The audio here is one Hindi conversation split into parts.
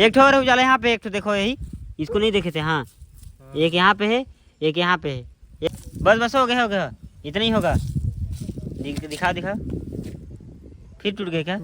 एक ठो और है उजाला यहाँ पे, एक ठो देखो यही, इसको नहीं देखे थे। हाँ एक यहाँ पे है, एक यहाँ पे है। बस बस हो गया इतना ही होगा। दिखा फिर टूट गया क्या?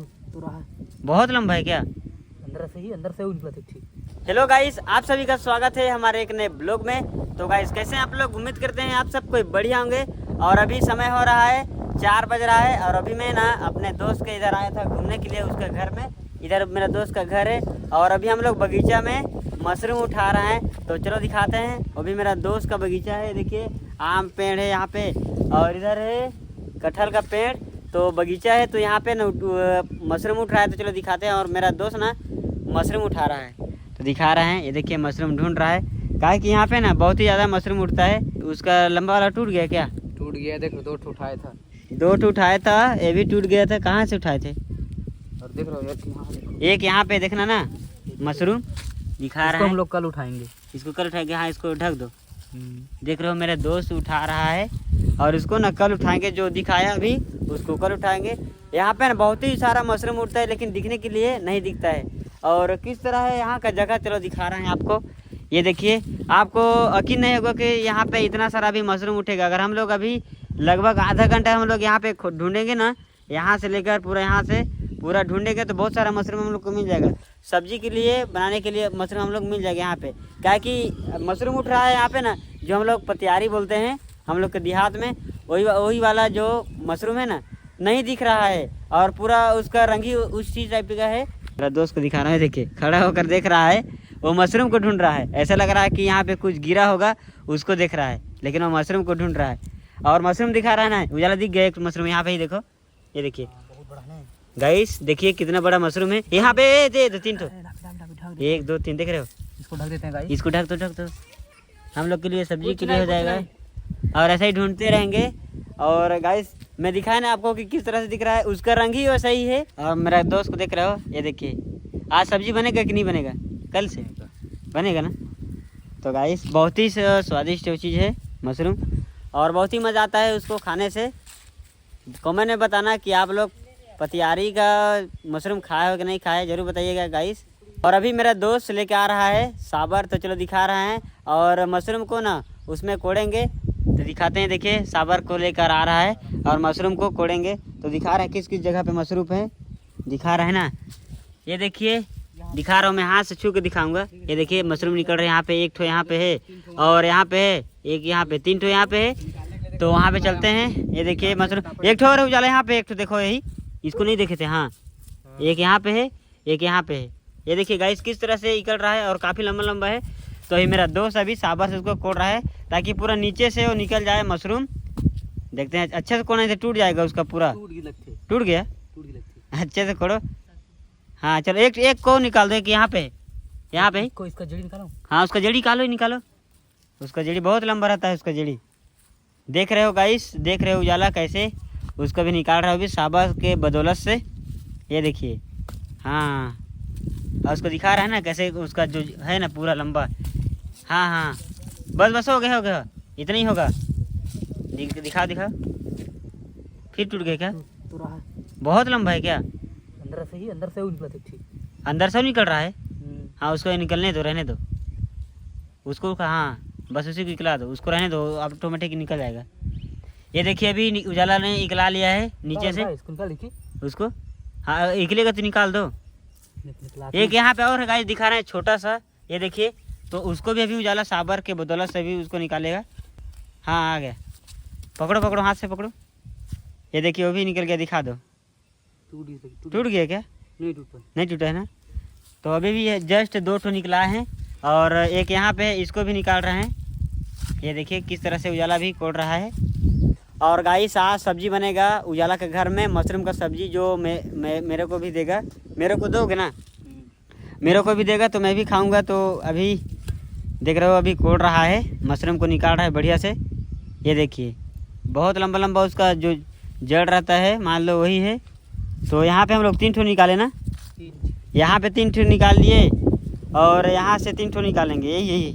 बहुत लंबा है क्या? अंदर से निकला था। ठीक। हेलो गाइस, आप सभी का स्वागत है हमारे एक नए ब्लॉग में। तो गाइस कैसे हैं आप लोग? उम्मीद करते हैं आप सब कोई बढ़िया होंगे। और अभी समय हो रहा है 4 बज रहा है और अभी मैं ना अपने दोस्त के इधर आया था घूमने के लिए, उसके घर में। इधर मेरा दोस्त का घर है और अभी हम लोग बगीचा में मशरूम उठा रहे हैं। तो चलो दिखाते हैं। अभी मेरा दोस्त का बगीचा है, देखिए आम पेड़ है यहाँ पे और इधर है कटहल का पेड़। तो बगीचा है तो यहाँ पे ना मशरूम उठ रहा है। तो चलो दिखाते हैं। और मेरा दोस्त ना मशरूम उठा रहा है तो दिखा रहे हैं। ये देखिए मशरूम ढूंढ रहा है, काहे कि यहाँ पे ना बहुत ही ज़्यादा मशरूम उठता है। उसका लंबा वाला टूट गया क्या? टूट गया, देखो 2 ठो उठाया था। 2 ठो उठाया था, ये भी टूट गया था। कहाँ से उठाए थे? और देख रहे हो यहाँ एक यहाँ पे देखना ना मशरूम दिखा रहा है। हम लोग कल उठाएंगे। इसको कल उठाएंगे। हाँ इसको ढक दो। देख रहे हो मेरा दोस्त उठा रहा है और इसको ना कल उठाएंगे। जो दिखाया अभी उसको कल उठाएंगे। यहाँ पे ना बहुत ही सारा मशरूम उठता है लेकिन दिखने के लिए नहीं दिखता है। और किस तरह है यहाँ का जगह, चलो दिखा रहे हैं आपको। ये देखिए, आपको यकीन नहीं होगा कि यहाँ पे इतना सारा भी मशरूम उठेगा। अगर हम लोग अभी लगभग आधा घंटा हम लोग यहाँ पे ढूंढेंगे ना, यहाँ से लेकर पूरा यहाँ से पूरा ढूंढेंगे तो बहुत सारा मशरूम हम लोग को मिल जाएगा। सब्जी के लिए बनाने के लिए मशरूम हम लोग मिल जाएगा यहाँ पे। क्या कि मशरूम उठ रहा है यहाँ पे ना, जो हम लोग पतियारी बोलते हैं हम लोग के देहात में, वही वाला जो मशरूम है ना नहीं दिख रहा है। और पूरा उसका रंग ही उस चीज़ टाइप का है। मेरा दोस्त को दिखा रहा है, देखिए खड़ा होकर देख रहा है। वो मशरूम को ढूंढ रहा है। ऐसा लग रहा है कि यहाँ पे कुछ गिरा होगा उसको देख रहा है, लेकिन वो मशरूम को ढूंढ रहा है। और मशरूम दिखा रहा है ना, उजाला दिख गया एक मशरूम यहाँ पे ही देखो। ये देखिए गाइस, देखिए कितना बड़ा मशरूम है यहाँ पे। दे 2-3 ठो, 1 2 3 देख रहे हो। इसको ढक देते हैं गाइस। इसको ढक दो हम लोग के लिए, सब्जी के लिए हो जाएगा। और ऐसा ही ढूंढते रहेंगे। और गाइस मैं दिखाया ना आपको कि किस तरह से दिख रहा है, उसका रंग ही वैसा ही है। और मेरा दोस्त को देख रहे हो, ये देखिए आज सब्जी बनेगा कि नहीं बनेगा? कल से बनेगा ना। तो गाइस बहुत ही स्वादिष्ट चीज़ है मशरूम और बहुत ही मज़ा आता है उसको खाने से। कमेंट में बताना कि आप लोग पतियारी का मशरूम खाए हो कि नहीं खाए, जरूर बताइएगा गाइस। और अभी मेरा दोस्त लेके आ रहा है साबर, तो चलो दिखा रहा है। और मशरूम को ना उसमें कोड़ेंगे तो दिखाते हैं। देखिए साबर को लेकर आ रहा है और मशरूम को कोड़ेंगे। तो दिखा रहा है किस किस जगह पे मशरूम है, दिखा रहा है ना। ये देखिए दिखा रहा हूँ मैं, हाथ से छू के दिखाऊंगा। ये देखिए मशरूम निकल रहे हैं यहाँ पे। 1 ठो यहाँ पे है और यहाँ पे है, एक यहाँ पे, 3 ठो यहाँ पे है। तो वहाँ पे चलते हैं। ये देखिए मशरूम, 1 ठो और उजाला यहाँ पे, 1 ठो देखो यही, इसको नहीं देखे थे। हाँ एक यहाँ पे है, एक यहाँ पे है। ये देखिए गाइस किस तरह से निकल रहा है और काफ़ी लंबा लंबा है। तो ये मेरा दोस्त अभी साबर से उसको कोड़ रहा है ताकि पूरा नीचे से वो निकल जाए मशरूम। देखते हैं अच्छे से कोड़ने से टूट जाएगा उसका पूरा। टूट गया, अच्छे से कोड़ो। हाँ चलो एक को निकाल दो। एक यहाँ पे को इसका जड़ी निकालो। हाँ उसका जड़ी निकालो। उसका जड़ी बहुत लंबा रहता है उसका जड़ी। देख रहे हो गाइस, देख रहे हो उजाला कैसे उसको भी निकाल रहा है अभी साबर के बदौलत से। ये देखिए हाँ, और उसको दिखा रहा है ना कैसे उसका जो है ना पूरा लंबा। हाँ बस हो गया इतना ही होगा। दिखा फिर टूट गया क्या? तो रहा है। बहुत लंबा है क्या? अंदर से निकला था। ठीक। अंदर से निकल रहा है। हाँ उसको निकलने दो, रहने दो उसको। हाँ बस उसी को निकला दो, उसको रहने दो, ऑटोमेटिक निकल जाएगा। ये देखिए अभी उजाला ने निकला लिया है नीचे से उसको। हाँ निकलेगा तो निकाल दो। एक यहाँ पे और है गाइस, दिखा रहे हैं छोटा सा। ये देखिए, तो उसको भी अभी उजाला साबर के बदौलत से भी उसको निकालेगा। हाँ आ गया, पकड़ो हाथ से पकड़ो। ये देखिए वो भी निकल गया, दिखा दो। टूट गया क्या? नहीं टूटा है ना। तो अभी भी जस्ट 2 ठो निकला है और एक यहाँ पे इसको भी निकाल रहे हैं। ये देखिए किस तरह से उजाला भी कोड़ रहा है। और गाइस आज सब्जी बनेगा उजाला के घर में, मशरूम का सब्जी, जो मेरे को भी देगा। मेरे को दोगे ना? मेरे को भी देगा तो मैं भी खाऊंगा। तो अभी देख रहे हो अभी कोड़ रहा है, मशरूम को निकाल रहा है बढ़िया से। ये देखिए बहुत लंबा लंबा उसका जो जड़ रहता है, मान लो वही है। तो यहाँ पे हम लोग 3 ठो निकाले ना, यहाँ पे 3 ठो निकाल लिए और यहाँ से 3 ठो निकालेंगे। यही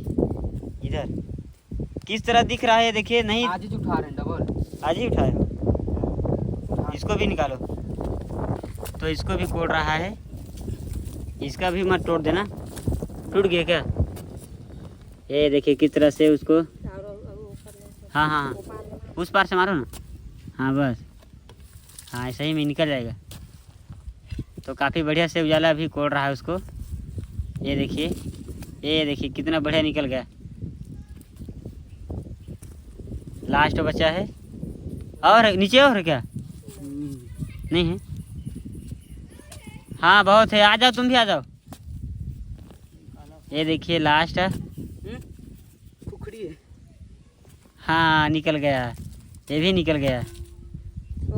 इधर किस तरह दिख रहा है देखिए। नहीं आज ही उठा रहे हैं, डबल आज ही उठाए हो। इसको भी निकालो। तो इसको भी कोड़ रहा है, इसका भी मत तोड़ देना। टूट गया क्या? ये देखिए किस तरह से उसको, हाँ हाँ हाँ उस पार से मारो ना, हाँ बस, हाँ ऐसे ही में निकल जाएगा। तो काफ़ी बढ़िया से उजाला अभी कोड़ रहा है उसको। ये देखिए कितना बढ़िया निकल गया। लास्ट बचा है, और नीचे और क्या नहीं है? हाँ बहुत है, आ जाओ तुम भी आ जाओ। ये देखिए लास्ट है, खुखड़ी है। हाँ निकल गया, ये भी निकल गया।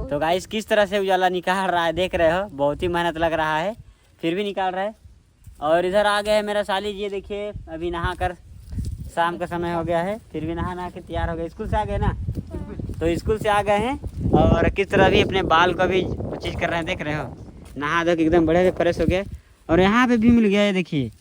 तो गाइस किस तरह से उजाला निकाल रहा है देख रहे हो, बहुत ही मेहनत लग रहा है, फिर भी निकाल रहा है। और इधर आ गया है मेरा साली जी, ये देखिए अभी नहा कर, शाम का समय हो गया है, फिर भी नहा के तैयार हो गए। स्कूल से आ गए ना, तो स्कूल से आ गए हैं और किस तरह भी अपने बाल को भी चीज़ कर रहे हैं, देख रहे हो। नहा धो के एकदम बढ़िया से फ्रेश हो गया। और यहाँ पे भी मिल गया, ये देखिए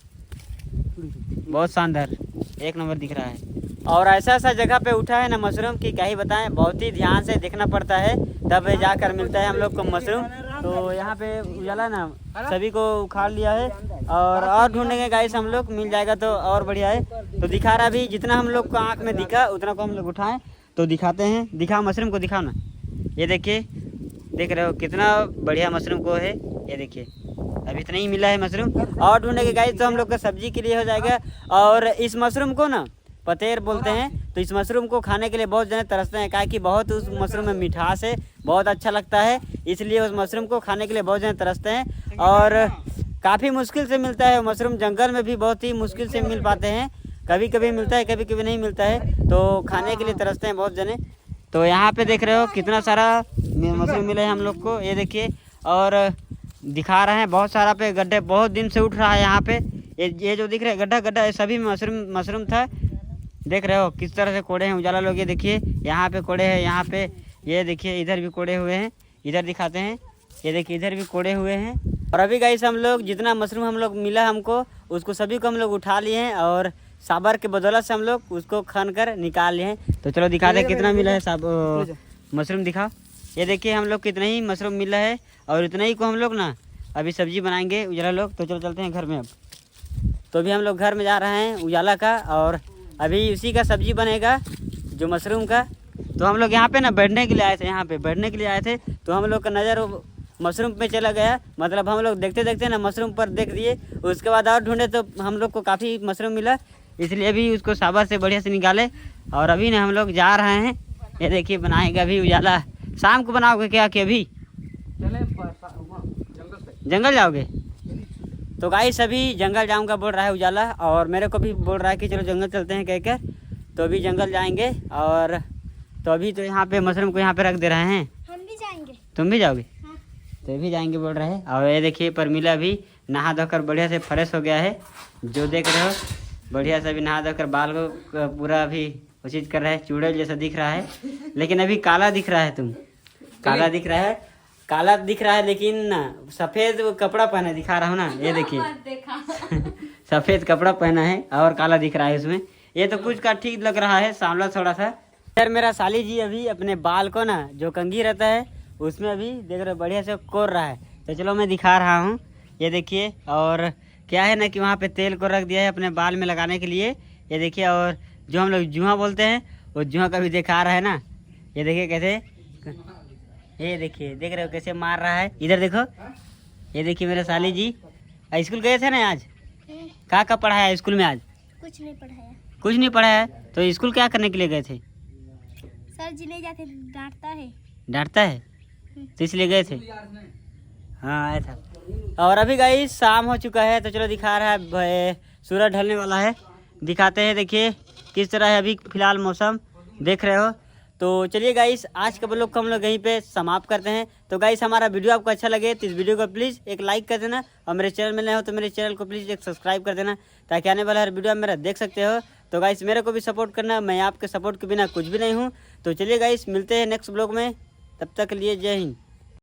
बहुत शानदार, एक नंबर दिख रहा है। और ऐसा जगह पे उठा है ना मशरूम की क्या ही बताएं, बहुत ही ध्यान से देखना पड़ता है तब जाकर मिलता है हम लोग को मशरूम। तो यहाँ पे उजाला ना सभी को उखाड़ लिया है और ढूंढेंगे गाइस हम लोग, मिल जाएगा तो और बढ़िया है। तो दिखा रहा भी, जितना हम लोग को आँख में दिखा उतना को हम लोग उठाएं तो दिखाते हैं। दिखाओ मशरूम को, दिखाओ ना। ये देखिए, देख रहे हो कितना बढ़िया मशरूम को है। ये देखिए अभी इतना ही मिला है मशरूम, और ढूंढेंगे गाइस तो हम लोग का सब्जी के लिए हो जाएगा। और इस मशरूम को ना पतेर बोलते हैं। तो इस मशरूम को खाने के लिए बहुत जने तरसते हैं, क्या कि बहुत उस मशरूम में मिठास है, बहुत अच्छा लगता है, इसलिए उस मशरूम को खाने के लिए बहुत जने तरसते हैं। और काफ़ी मुश्किल से मिलता है मशरूम, जंगल में भी बहुत ही मुश्किल से मिल पाते हैं, कभी कभी मिलता है कभी कभी नहीं मिलता है, तो खाने के लिए तरसते हैं बहुत जने। तो यहाँ पे देख रहे हो कितना सारा मशरूम मिले हैं हम लोग को, ये देखिए। और दिखा रहे हैं बहुत सारा पे गड्ढे, बहुत दिन से उठ रहा है यहाँ पे। ये जो दिख रहा है गड्ढा गड्ढा, ये सभी मशरूम था। देख रहे हो किस तरह से कोड़े हैं उजाला लोग, ये देखिए यहाँ पे कोड़े हैं, यहाँ पे ये देखिए इधर भी कोड़े हुए हैं, इधर दिखाते हैं, ये देखिए इधर भी कोड़े हुए हैं। और अभी गाइस हम लोग जितना मशरूम हम लोग मिला हमको, उसको सभी को हम लोग उठा लिए हैं और साबर के बदौलत से हम लोग उसको खन कर निकाल लिए हैं। तो चलो दिखा दे कितना मिला है मशरूम, दिखाओ। ये देखिए हम लोग कितना ही मशरूम मिला है, और इतना ही को हम लोग ना अभी सब्जी बनाएंगे उजाला लोग। तो चलो चलते हैं घर में अब। तो अभी हम लोग घर में जा रहे हैं उजाला का, और अभी उसी का सब्जी बनेगा जो मशरूम का। तो हम लोग यहाँ पे ना बैठने के लिए आए थे, यहाँ पे बैठने के लिए आए थे, तो हम लोग का नज़र मशरूम पे चला गया। मतलब हम लोग देखते देखते ना मशरूम पर देख दिए, उसके बाद और ढूंढे तो हम लोग को काफ़ी मशरूम मिला, इसलिए अभी उसको साबर से बढ़िया से निकाले। और अभी ना हम लोग जा रहे हैं, ये देखिए बनाएगा अभी उजाला। शाम को बनाओगे क्या कि अभी जंगल जाओगे? तो गाइस अभी जंगल जाऊंगा बोल रहा है उजाला, और मेरे को भी बोल रहा है कि चलो जंगल चलते हैं कहकर। तो अभी जंगल जाएंगे, और तो अभी तो यहाँ पे मशरूम को यहाँ पे रख दे रहे हैं। हम भी जाएंगे। तुम भी जाओगे? हाँ। तो भी जाएंगे बोल रहे हैं। और ये देखिए परमिला भी नहा धोकर बढ़िया से फ्रेश हो गया है, जो देख रहे हो बढ़िया से अभी नहा धोकर बाल को पूरा अभी उचित कर रहा है, चूड़े जैसा दिख रहा है, लेकिन अभी काला दिख रहा है। तुम काला दिख रहा है, काला दिख रहा है, लेकिन ना सफ़ेद कपड़ा पहना, दिखा रहा हूँ ना, ये देखिए सफ़ेद कपड़ा पहना है और काला दिख रहा है उसमें। ये तो कुछ का ठीक लग रहा है, सांवला थोड़ा सा। यार मेरा साली जी अभी अपने बाल को ना जो कंघी रहता है उसमें अभी देख रहे बढ़िया से कोर रहा है। तो चलो मैं दिखा रहा हूँ, ये देखिए। और क्या है ना कि वहाँ पे तेल को रख दिया है अपने बाल में लगाने के लिए, ये देखिए। और जो हम लोग जुआ बोलते हैं, वो जुआ का भी दिखा रहा है ना, ये देखिए कैसे, ये देखिए देख रहे हो कैसे मार रहा है। इधर देखो, ये देखिए मेरे साली जी स्कूल गए थे ना आज, क्या पढ़ाया स्कूल में आज? कुछ नहीं पढ़ाया। कुछ नहीं पढ़ाया? तो स्कूल क्या करने के लिए गए थे? सर जी ले जाते, डांटता है। डांटता है तो इसलिए गए थे? हाँ आया था। और अभी गाइस शाम हो चुका है, तो चलो दिखा रहा है, सूरज ढलने वाला है, दिखाते हैं। देखिए किस तरह है अभी फिलहाल मौसम, देख रहे हो। तो चलिए गाइस आज के ब्लॉग को हम लोग यहीं पे समाप्त करते हैं। तो गाइस हमारा वीडियो आपको अच्छा लगे तो इस वीडियो को प्लीज़ एक लाइक कर देना, और मेरे चैनल में नए हो तो मेरे चैनल को प्लीज़ एक सब्सक्राइब कर देना, ताकि आने वाला हर वीडियो आप मेरा देख सकते हो। तो गाइस मेरे को भी सपोर्ट करना, मैं आपके सपोर्ट के बिना कुछ भी नहीं हूँ। तो चलिए गाइस मिलते हैं नेक्स्ट ब्लॉग में, तब तक के लिए जय हिंद।